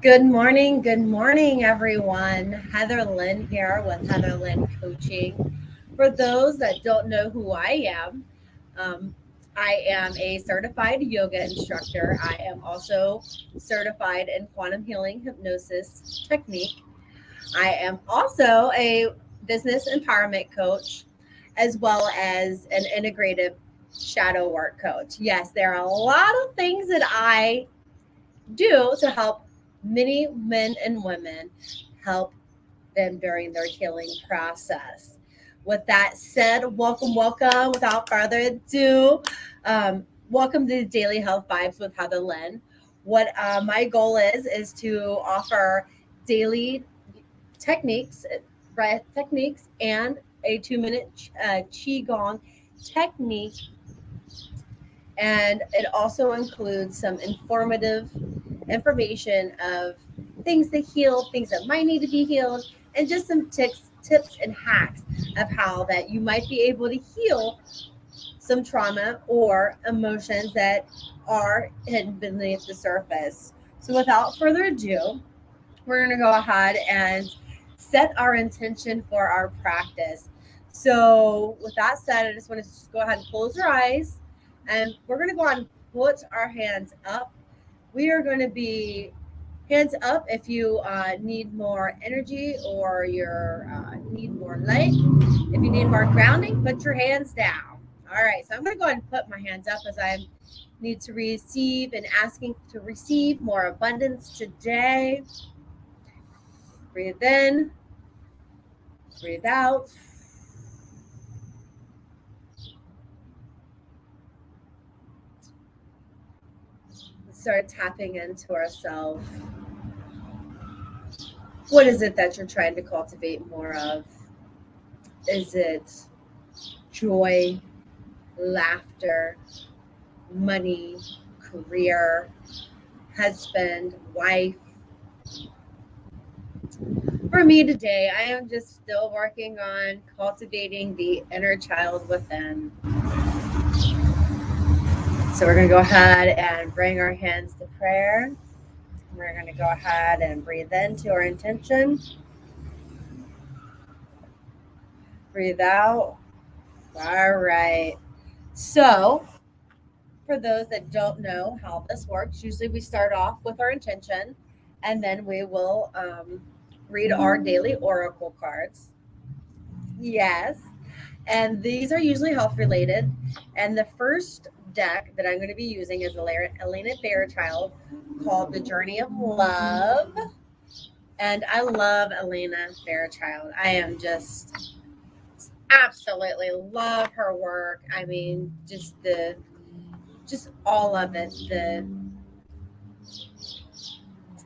Good morning, everyone. Heather Lynn here with Heather Lynn Coaching. For those that don't know who um, I am a certified yoga instructor. I am also certified in quantum healing hypnosis technique. I am also a business empowerment coach, as well as an integrative shadow work coach. Yes, there are a lot of things that I do to help many men and women help them during their healing process. With that said, welcome. Without further ado, welcome to Daily Health Vibes with Heather Lynn. What my goal is to offer daily techniques, breath techniques, and a 2 minute Qi-Gong technique, and it also includes some informative information of things to heal, things that might need to be healed, and just some tips and hacks of how that you might be able to heal some trauma or emotions that are hidden beneath the surface. So without further ado, we're going to go ahead and set our intention for our practice. So, with that said, I just want to just go ahead and close your eyes, and we're going to go ahead and put our hands up. We are going to be hands up if you need more energy or you need more light. If you need more grounding, put your hands down. All right, so I'm going to go ahead and put my hands up as I need to receive and asking to receive more abundance today. Breathe in, breathe out. Start tapping into ourselves. What is it that you're trying to cultivate more of? Is it joy, laughter, money, career, husband, wife? For me today, I am just still working on cultivating the inner child within. So we're going to go ahead and bring our hands to prayer. We're going to go ahead and breathe into our intention. Breathe out. All right. So, for those that don't know how this works, usually we start off with our intention and then we will read our daily oracle cards. Yes. And these are usually health related. And the first deck that I'm going to be using is Elena Fairchild called The Journey of Love. And I love Elena Fairchild. I am just absolutely love her work. I mean, just all of it, the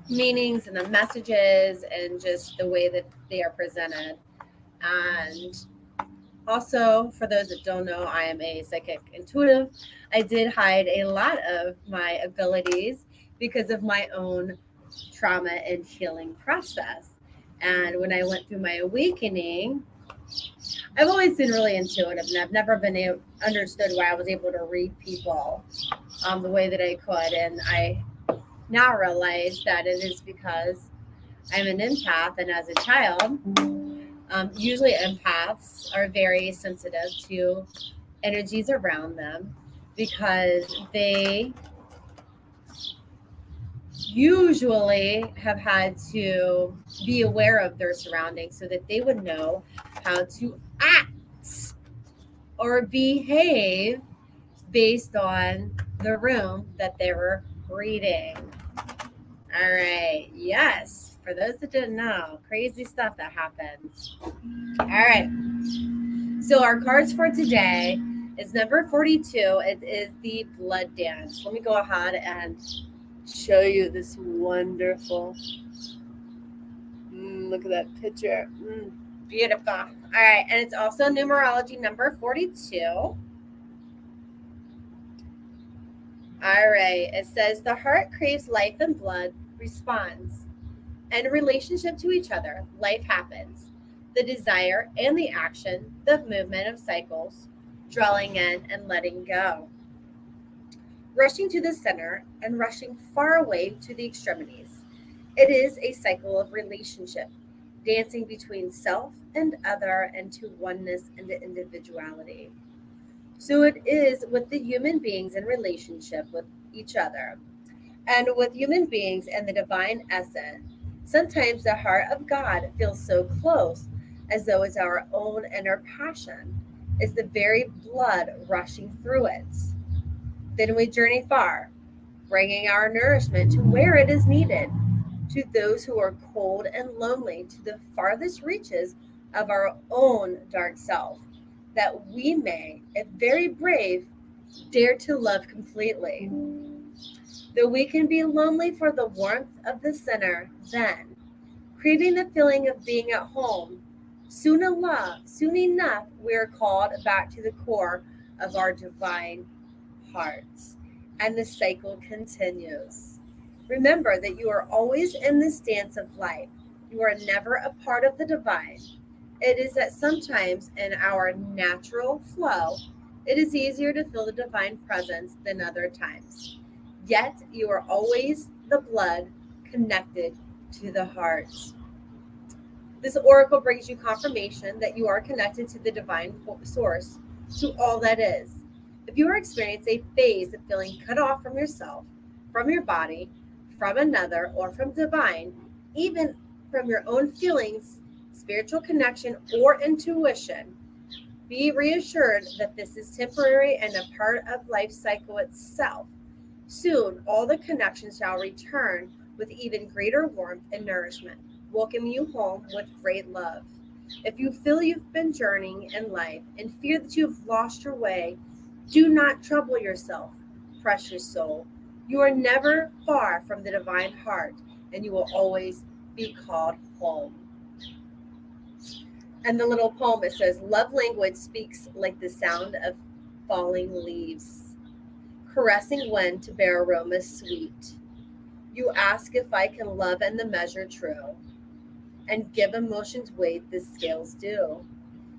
meanings and the messages and just the way that they are presented. And also, for those that don't know, I am a psychic intuitive. I did hide a lot of my abilities because of my own trauma and healing process. And when I went through my awakening, I've always been really intuitive, and I've never been understood why I was able to read people the way that I could. And I now realize that it is because I'm an empath, and as a child, usually empaths are very sensitive to energies around them because they usually have had to be aware of their surroundings so that they would know how to act or behave based on the room that they were reading. All right. Yes. For those that didn't know, crazy stuff that happens. All right. So our cards for today is number 42. It is the blood dance. Let me go ahead and show you this wonderful. Look at that picture. Beautiful. All right. And it's also numerology number 42. All right. It says the heart craves life and blood, responds. And in relationship to each other, life happens. The desire and the action, the movement of cycles, drawing in and letting go. Rushing to the center and rushing far away to the extremities. It is a cycle of relationship, dancing between self and other and to oneness and individuality. So it is with the human beings in relationship with each other and with human beings and the divine essence. Sometimes the heart of God feels so close, as though it's our own inner passion, is the very blood rushing through it. Then we journey far, bringing our nourishment to where it is needed, to those who are cold and lonely, to the farthest reaches of our own dark self, that we may, if very brave, dare to love completely. Though we can be lonely for the warmth of the center, then, craving the feeling of being at home, soon enough we are called back to the core of our divine hearts. And the cycle continues. Remember that you are always in this dance of life. You are never a part of the divine. It is that sometimes in our natural flow, it is easier to feel the divine presence than other times. Yet you are always the blood connected to the heart. This oracle brings you confirmation that you are connected to the divine source, to all that is. If you are experiencing a phase of feeling cut off from yourself, from your body, from another, or from divine, even from your own feelings, spiritual connection, or intuition, be reassured that this is temporary and a part of life cycle itself. Soon, all the connections shall return with even greater warmth and nourishment, welcoming you home with great love. If you feel you've been journeying in life and fear that you have lost your way, do not trouble yourself, precious soul. You are never far from the divine heart, and you will always be called home. And the little poem, it says, love language speaks like the sound of falling leaves, caressing wind to bear aromas sweet. You ask if I can love in the measure true, and give emotions weight the scales do.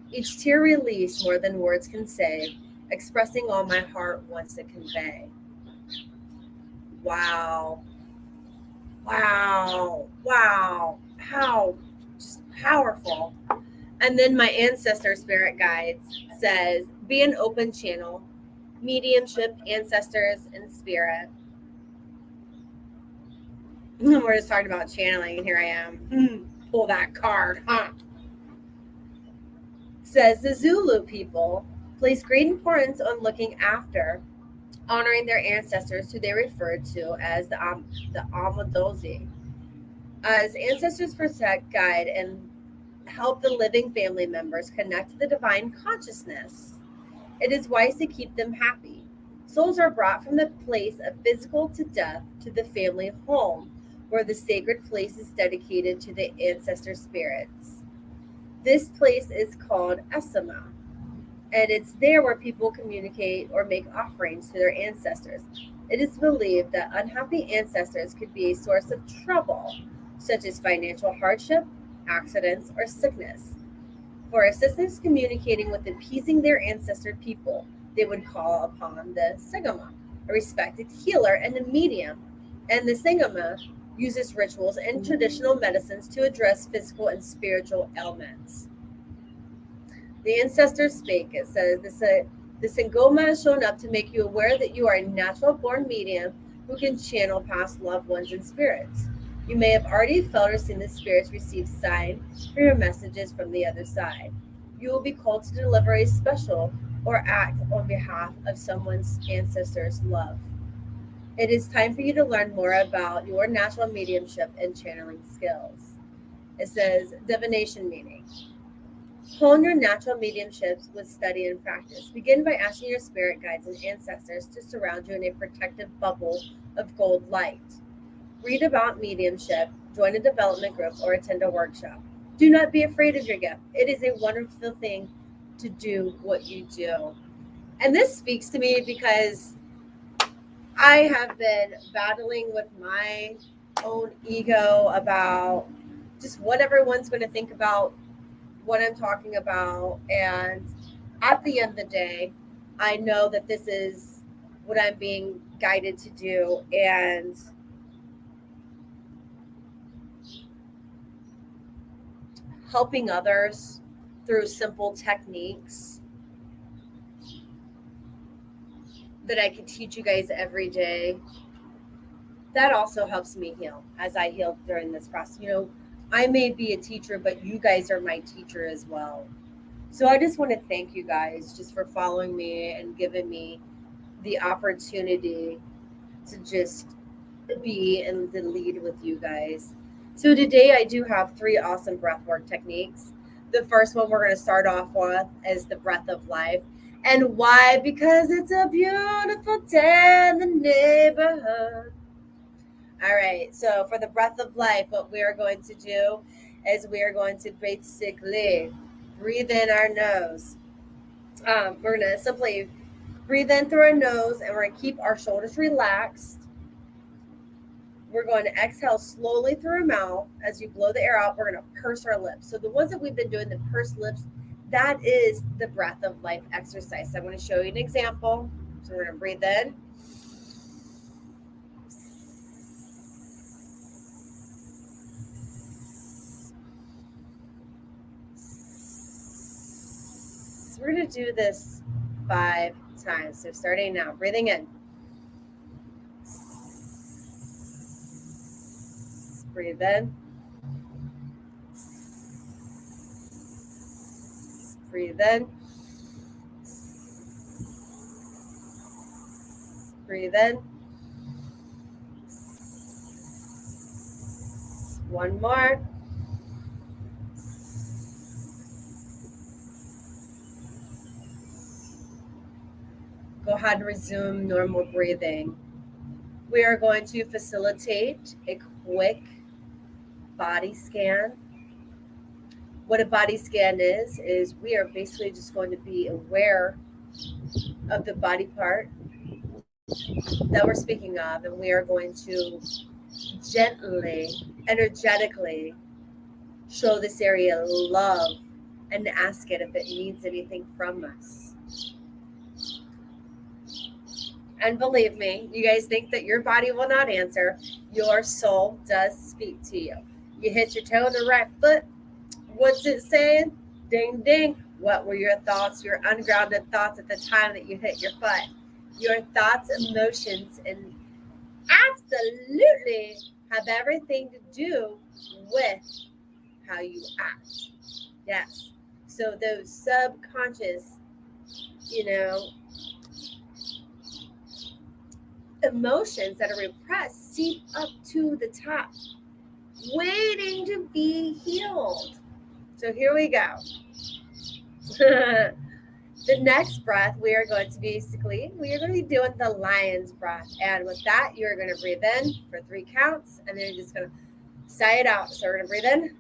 Each tear release more than words can say, expressing all my heart wants to convey. Wow, wow, wow. How just powerful. And then my ancestor spirit guides says, be an open channel, mediumship, ancestors, and spirit. We're just talking about channeling, and here I am. Pull that card, huh? Says the Zulu people place great importance on looking after, honoring their ancestors, who they referred to as the Amadozi, as ancestors protect, guide, and help the living family members connect to the divine consciousness. It is wise to keep them happy. Souls are brought from the place of physical to death to the family home, where the sacred place is dedicated to the ancestor spirits. This place is called Esama, and it's there where people communicate or make offerings to their ancestors. It is believed that unhappy ancestors could be a source of trouble, such as financial hardship, accidents, or sickness. For assistance communicating with appeasing their ancestor people, they would call upon the Sangama, a respected healer and a medium. And the Sangama uses rituals and traditional medicines to address physical and spiritual ailments. The ancestors spake. It says, the Sangoma has shown up to make you aware that you are a natural born medium who can channel past loved ones and spirits. You may have already felt or seen the spirits receive sign for your messages from the other side. You will be called to deliver a special or act on behalf of someone's ancestors' love. It is time for you to learn more about your natural mediumship and channeling skills. It says divination meaning. Hone your natural mediumships with study and practice. Begin by asking your spirit guides and ancestors to surround you in a protective bubble of gold light. Read about mediumship, join a development group, or attend a workshop. Do not be afraid of your gift. It is a wonderful thing to do what you do. And this speaks to me because I have been battling with my own ego about just what everyone's going to think about what I'm talking about. And at the end of the day, I know that this is what I'm being guided to do. And helping others through simple techniques that I can teach you guys every day, that also helps me heal as I heal during this process. I may be a teacher, but you guys are my teacher as well. So I just want to thank you guys just for following me and giving me the opportunity to just be in the lead with you guys. So today I do have 3 awesome breathwork techniques. The first one we're going to start off with is the breath of life. And why? Because it's a beautiful day in the neighborhood. All right, so for the breath of life, what we are going to do is we are going to basically breathe in our nose. We're going to simply breathe in through our nose, and we're going to keep our shoulders relaxed. We're going to exhale slowly through our mouth. As you blow the air out, we're going to purse our lips. So the ones that we've been doing, the pursed lips, that is the breath of life exercise. So I'm going to show you an example. So we're going to breathe in. So we're going to do this 5 times. So starting now, breathing in. Breathe in. Breathe in. Breathe in. One more. Go ahead and resume normal breathing. We are going to facilitate a quick body scan. What a body scan is we are basically just going to be aware of the body part that we're speaking of, and we are going to gently, energetically show this area love and ask it if it needs anything from us. And believe me, you guys think that your body will not answer. Your soul does speak to you. You hit your toe on the right foot. What's it saying? Ding, ding. What were your thoughts, your ungrounded thoughts at the time that you hit your foot? Your thoughts, emotions, and absolutely have everything to do with how you act. Yes. So those subconscious, emotions that are repressed seep up to the top, waiting to be healed. So here we go. The next breath, we are going to be doing the lion's breath. And with that, you're going to breathe in for 3 counts, and then you're just going to sigh it out. So we're going to breathe in.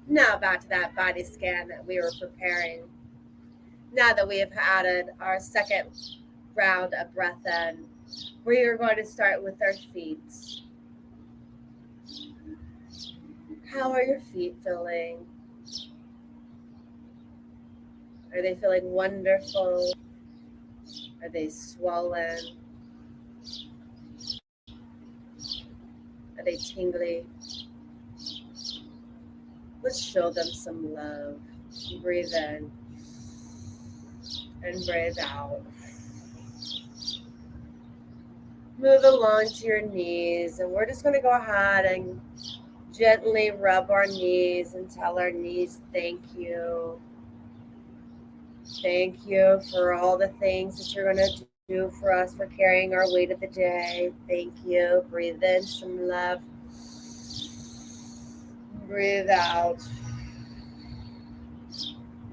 Now back to that body scan that we were preparing. Now that we have added our second round of breath in, we are going to start with our feet. How are your feet feeling? Are they feeling wonderful? Are they swollen? Are they tingly? Let's show them some love. Breathe in and breathe out. Move along to your knees, and we're just going to go ahead and gently rub our knees and tell our knees thank you. Thank you for all the things that you're going to do for us, for carrying our weight of the day. Thank you. Breathe in some love. Breathe out.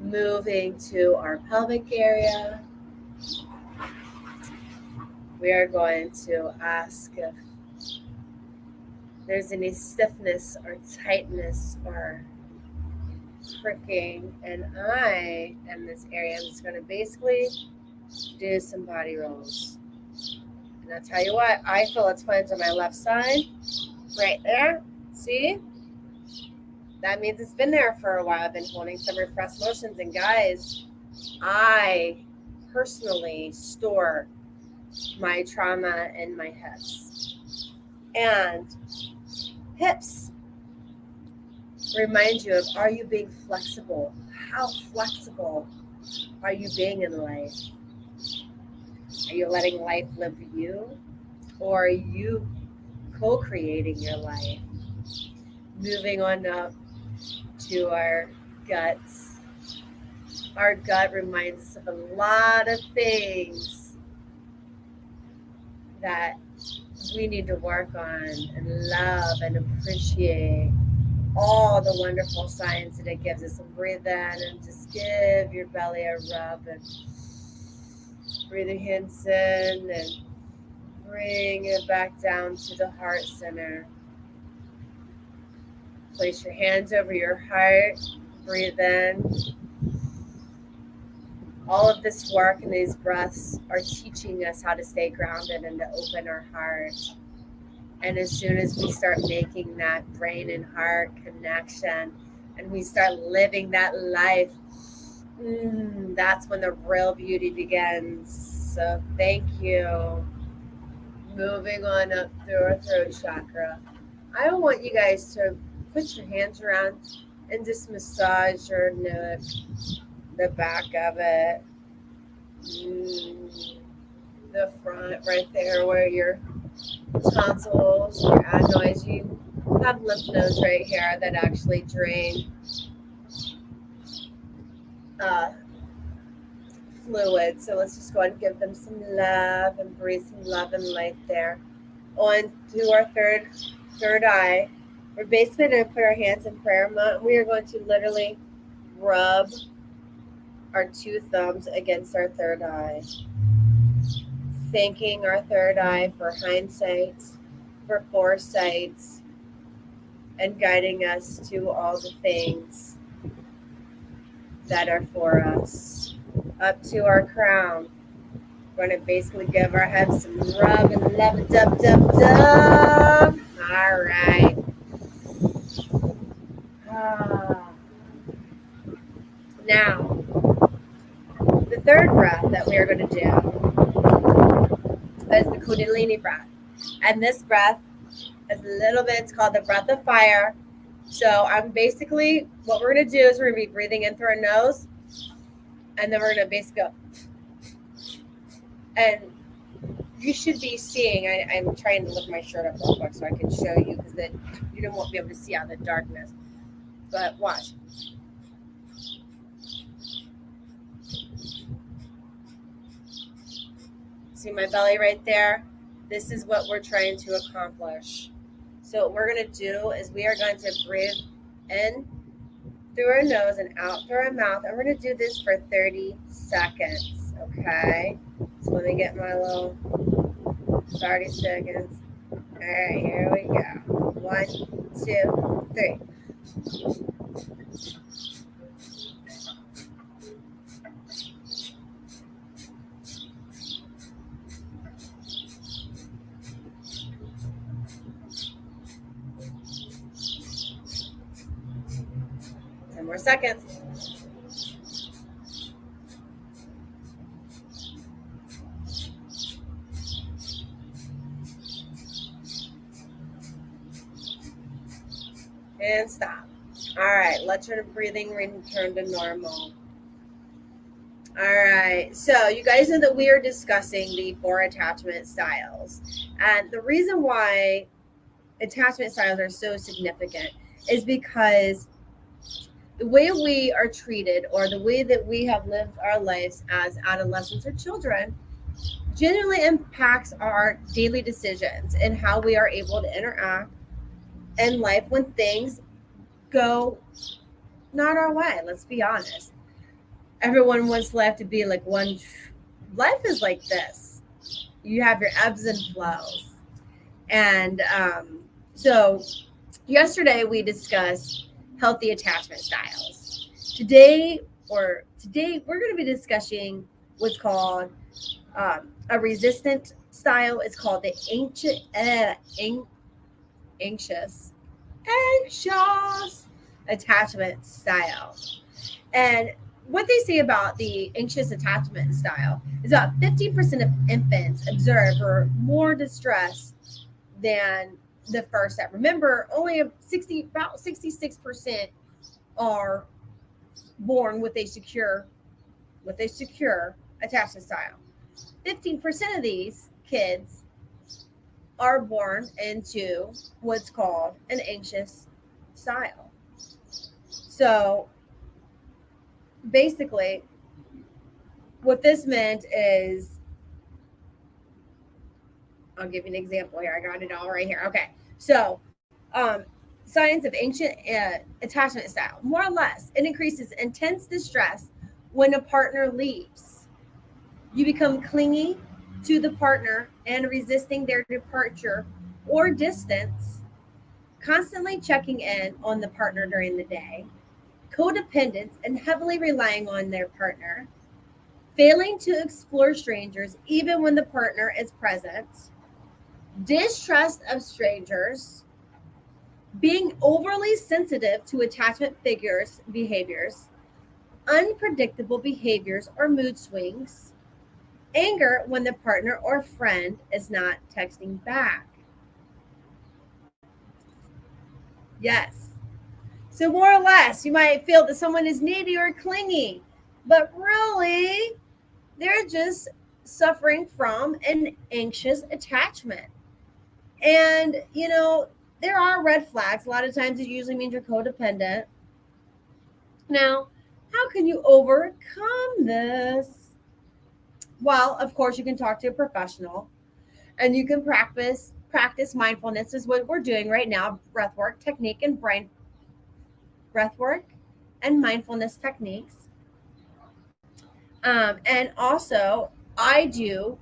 Moving to our pelvic area. We are going to ask if there's any stiffness or tightness or pricking. And I, in this area, I'm just going to basically do some body rolls. And I'll tell you what, I feel a twinge on my left side. Right there. See? That means it's been there for a while. I've been holding some repressed emotions. And guys, I personally store my trauma in my hips. And hips remind you of, are you being flexible? How flexible are you being in life? Are you letting life live you? Or are you co-creating your life? Moving on up to our guts. Our gut reminds us of a lot of things that we need to work on and love and appreciate all the wonderful signs that it gives us. And breathe in and just give your belly a rub and breathe your hands in and bring it back down to the heart center. Place your hands over your heart. Breathe in. All of this work and these breaths are teaching us how to stay grounded and to open our heart. And as soon as we start making that brain and heart connection and we start living that life, that's when the real beauty begins. So thank you. Moving on up through our throat chakra. I want you guys to put your hands around and just massage your neck, the back of it, the front right there where your tonsils, your adenoids, you have lymph nodes right here that actually drain fluid. So let's just go ahead and give them some love and breathe some love and light there. On to our third eye. We're basically going to put our hands in prayer mode. We are going to literally rub our two thumbs against our third eye, thanking our third eye for hindsight, for foresight, and guiding us to all the things that are for us. Up to our crown. We're going to basically give our heads some rub and love and dub, dub, dub. All right. Now, the third breath that we are going to do is the Kundalini breath. And this breath is a little bit, it's called the breath of fire. So I'm basically, what we're going to do is we're going to be breathing in through our nose. And then we're going to basically go. And you should be seeing, I'm trying to lift my shirt up real quick so I can show you, because then you won't be able to see out of the darkness. But watch. See my belly right there? This is what we're trying to accomplish. So what we're going to do is we are going to breathe in through our nose and out through our mouth. And we're going to do this for 30 seconds, okay? So let me get my little 30 seconds. All right, here we go. 1, 2, 3. More seconds. And stop. All right, let your breathing return to normal. All right, so you guys know that we are discussing the 4 attachment styles. And the reason why attachment styles are so significant is because the way we are treated, or the way that we have lived our lives as adolescents or children, genuinely impacts our daily decisions and how we are able to interact in life when things go not our way. Let's be honest. Everyone wants life to be like one. Life is like this. You have your ebbs and flows. And so yesterday we discussed healthy attachment styles. Today we're going to be discussing what's called a resistant style. It's called the anxious, anxious attachment style. And what they say about the anxious attachment style is about 50% of infants observe are more distressed than the first set. Remember, only about 66% are born with a secure attachment style. 15% of these kids are born into what's called an anxious style. So basically, what this meant is, I'll give you an example here. I got it all right here. Okay. So, signs of ancient attachment style, more or less, it increases intense distress when a partner leaves. You become clingy to the partner and resisting their departure or distance, constantly checking in on the partner during the day, codependence and heavily relying on their partner, failing to explore strangers even when the partner is present, distrust of strangers, being overly sensitive to attachment figures behaviors, unpredictable behaviors or mood swings, anger when the partner or friend is not texting back. Yes. So, more or less, you might feel that someone is needy or clingy, but really, they're just suffering from an anxious attachment. And, there are red flags. A lot of times it usually means you're codependent. Now, how can you overcome this? Well, of course, you can talk to a professional and you can practice mindfulness is what we're doing right now, breathwork technique and brain breathwork and mindfulness techniques. And also, I do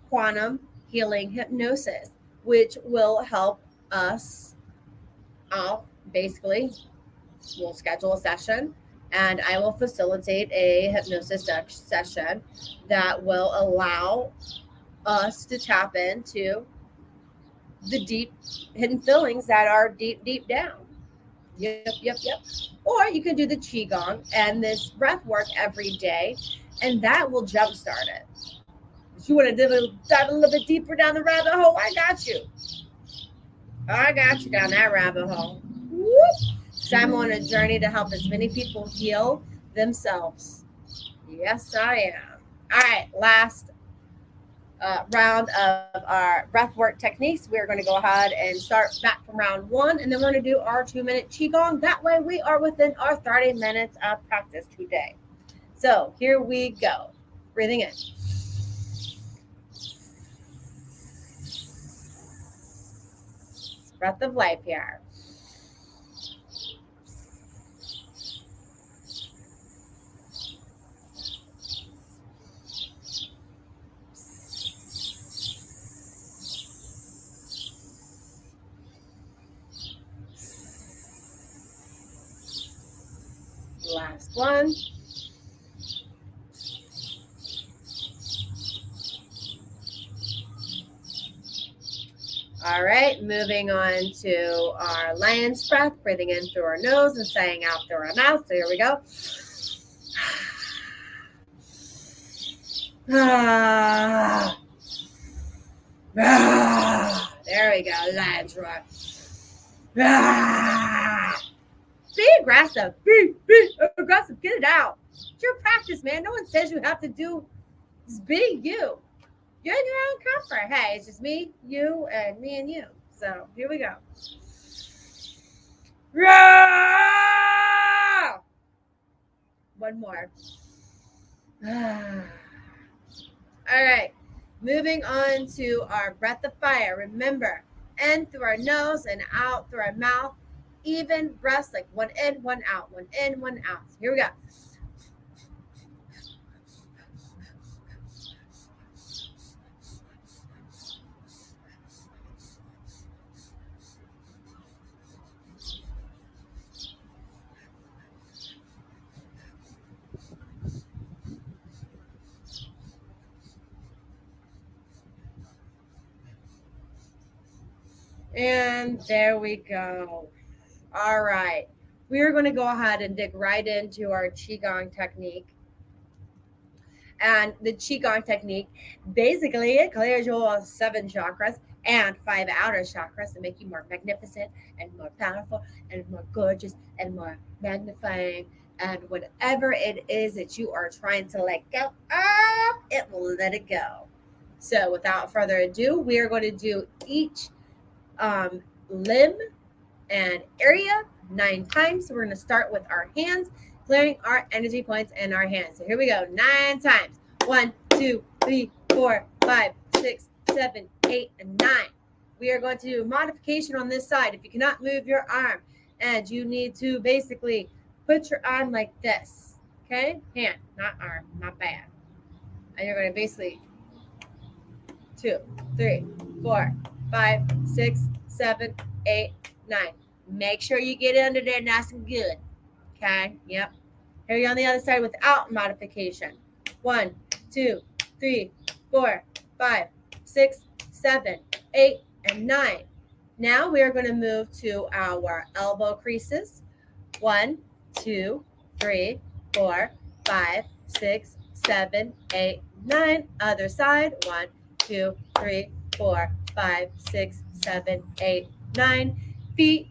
quantum healing hypnosis, which will help us. I'll basically we'll schedule a session and I will facilitate a hypnosis session that will allow us to tap into the deep hidden feelings that are deep, deep down. Yep. Or you can do the Qi-Gong and this breath work every day, and that will jumpstart it. If you want to dive a little bit deeper down the rabbit hole, I got you. I got you down that rabbit hole. Whoop. So I'm on a journey to help as many people heal themselves. Yes, I am. All right, last round of our breathwork techniques. We're going to go ahead and start back from round one, and then we're going to do our 2-minute Qigong. That way, we are within our 30 minutes of practice today. So here we go. Breathing in. Breath of life here. Last one. All right, moving on to our lion's breath, breathing in through our nose and saying out through our mouth. So here we go. There we go, lion's roar. Be aggressive. Be aggressive. Get it out. It's your practice, man. No one says you have to do. Just be you. You're in your own comfort. Hey, it's just me, you, and me and you. So here we go. One more. All right. Moving on to our breath of fire. Remember, in through our nose and out through our mouth. Even breaths, like one in, one out, one in, one out. So here we go. And there we go. All right. We are going to go ahead and dig right into our Qigong technique. And the Qi-Gong Technique, basically, it clears your 7 chakras and 5 outer chakras to make you more magnificent and more powerful and more gorgeous and more magnifying. And whatever it is that you are trying to let go of, it will let it go. So, without further ado, we are going to do each limb and area 9 times. So, we're going to start with our hands, clearing our energy points in our hands. So, here we go 9 times. 1, 2, 3, 4, 5, 6, 7, 8, and 9. We are going to do modification on this side. If you cannot move your arm and you need to basically put your arm like this, okay? Hand, not arm, not bad. And you're going to basically 2, 3, 4, 5, 6, 7, 8, 9. Make sure you get under there nice and good. Okay? Yep. Here you're on the other side without modification. 1, 2, 3, 4, 5, 6, 7, 8, and 9. Now we are going to move to our elbow creases. 1, 2, 3, 4, 5, 6, 7, 8, 9. Other side. 1, 2, 3, 4, 5, 6, 7, 8, 9. Feet.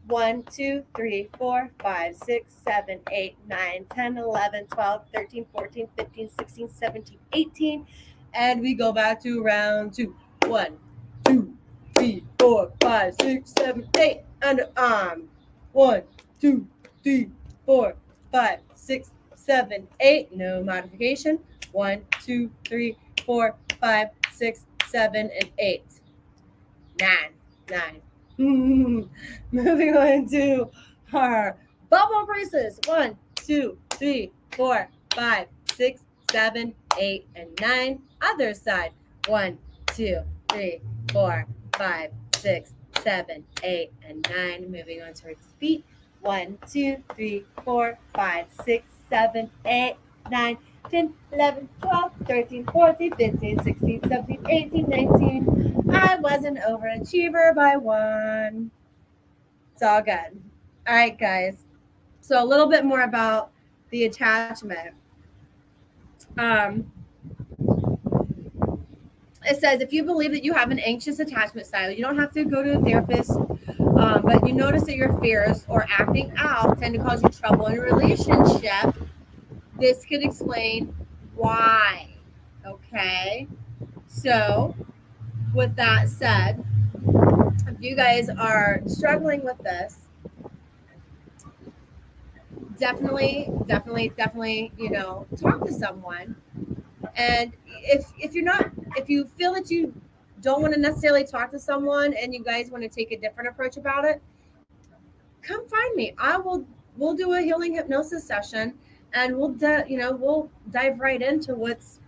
1, 2, 3, 4, 5, 6, 7, 8, 9, 10, 11, 12, 13, 14, 15, 16, 17, 18. And we go back to round 2. 1, 2, 3, 4, 5, 6, 7, 8. Underarm. 1, 2, 3, 4, 5, 6, 7, 8. No modification. 1, 2, 3, 4, 5, 6, 7, and 8. 9. Moving on to our bubble braces. 1, 2, 3, 4, 5, 6, 7, 8, and 9. Other side. 1, 2, 3, 4, 5, 6, 7, 8, and 9. Moving on towards feet. 1, 2, 3, 4, 5, 6, 7, 8, 9, 10, 11, 12, 13, 14, 15, 16, 17, 18, 19. I was an overachiever by 1. It's all good. All right, guys. So a little bit more about the attachment. Um, it says if you believe that you have an anxious attachment style, you don't have to go to a therapist, but you notice that your fears or acting out tend to cause you trouble in a relationship. This could explain why. Okay. So, with that said, if you guys are struggling with this, definitely, talk to someone. And if you're not, if you feel that you don't want to necessarily talk to someone and you guys want to take a different approach about it, come find me. We'll do a healing hypnosis session, and we'll dive right into what's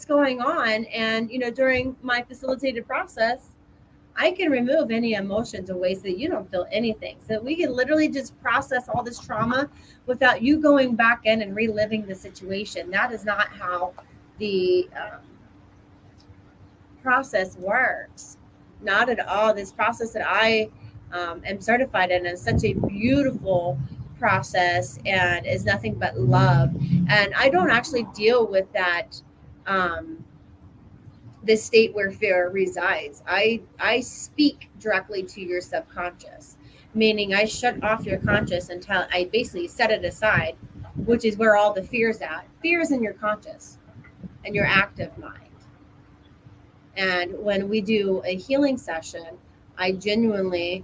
going on. And during my facilitated process, I can remove any emotions away so that you don't feel anything. So we can literally just process all this trauma without you going back in and reliving the situation. That is not how the process works. Not at all. This process that I am certified in is such a beautiful process and is nothing but love. And I don't actually deal with that. The state where fear resides. I speak directly to your subconscious, meaning I shut off your conscious until I basically set it aside, which is where all the fear's at. Fear is in your conscious and your active mind. And when we do a healing session, I genuinely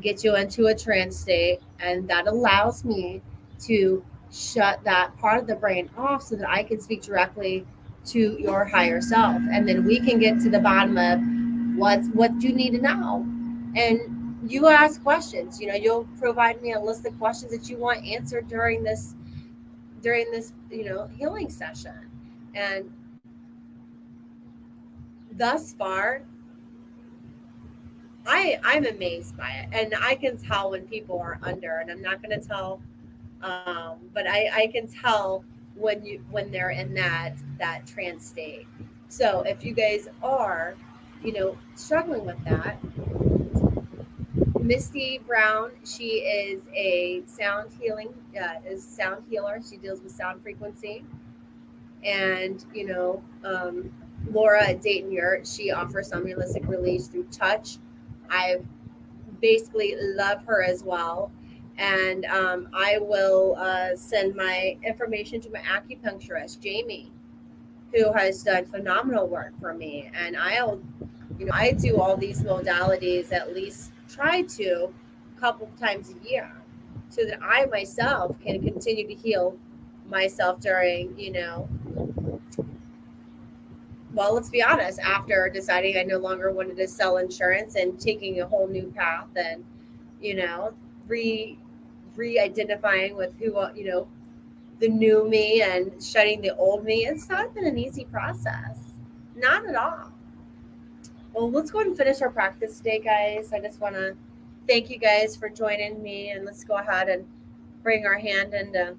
get you into a trance state, and that allows me to shut that part of the brain off so that I can speak directly to your higher self. And then we can get to the bottom of what you need to know. And you ask questions. You'll provide me a list of questions that you want answered during this healing session. And thus far, I'm amazed by it, and I can tell when people are under, and I'm not going to tell, but I can tell when they're in that trance state. So if you guys are, struggling with that. Misty Brown, she is a sound healer. She deals with sound frequency. And Laura at Dayton Yurt, she offers somnambulistic release through touch. I basically love her as well. And I will send my information to my acupuncturist, Jamie, who has done phenomenal work for me. And I do all these modalities at least try to a couple times a year so that I myself can continue to heal myself during, well, let's be honest, after deciding I no longer wanted to sell insurance and taking a whole new path and, you know, re re-identifying with who, the new me and shedding the old me. It's not been an easy process. Not at all. Well, let's go ahead and finish our practice today, guys. I just want to thank you guys for joining me, and let's go ahead and bring our hand into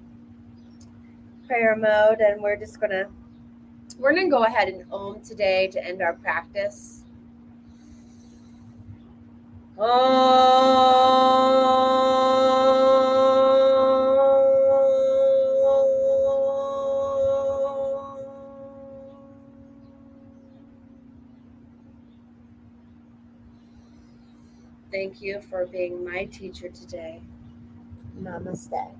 prayer mode, and we're gonna go ahead and Om today to end our practice. Thank you for being my teacher today. Namaste.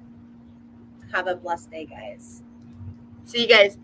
Have a blessed day, guys. See you guys.